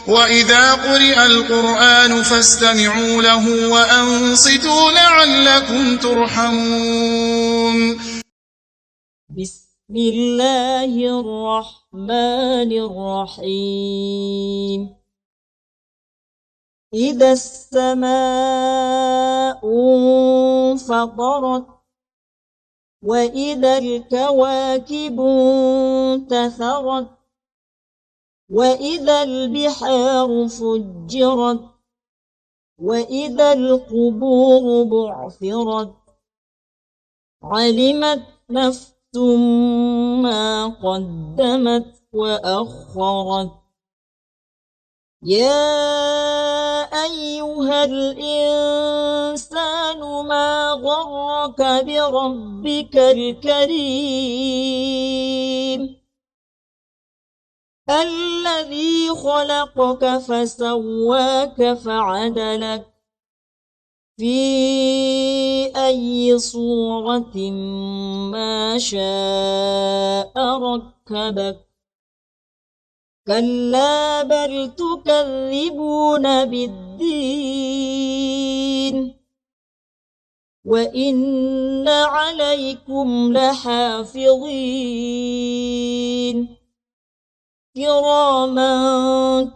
وإذا قرئ القرآن فاستمعوا له وأنصتوا لعلكم ترحمون. بسم الله الرحمن الرحيم. إذا السماء انفطرت وإذا الكواكب انتثرت وإذا البحار فجرت وإذا القبور بعثرت علمت نفس ما قدمت وأخرت. يا أيها الإنسان ما غرك بربك الكريم الذي خلقك فسواك فعدلك في أي صورة ما شاء ركبك. كلا بل تكذبون بالدين وإن عليكم لحافظين كراما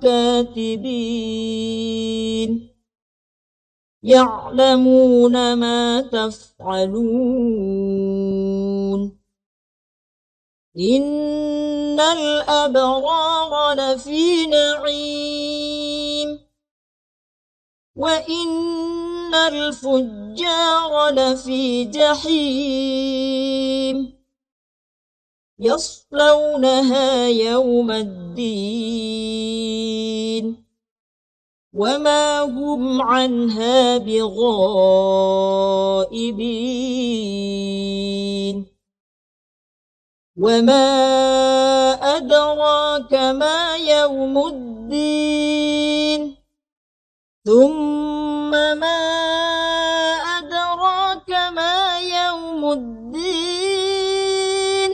كاتبين يعلمون ما تفعلون. إن الأبرار لفي نعيم وإن الفجار لفي جحيم يصلونها يوم الدين وما هم عنها بغائبين. وما أدراك ما يوم الدين ثم ما أدراك ما يوم الدين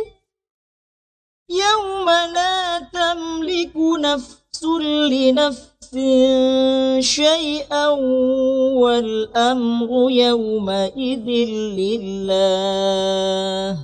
يوم لا تملك نفس لنفس شيئا والأمر يومئذ لله.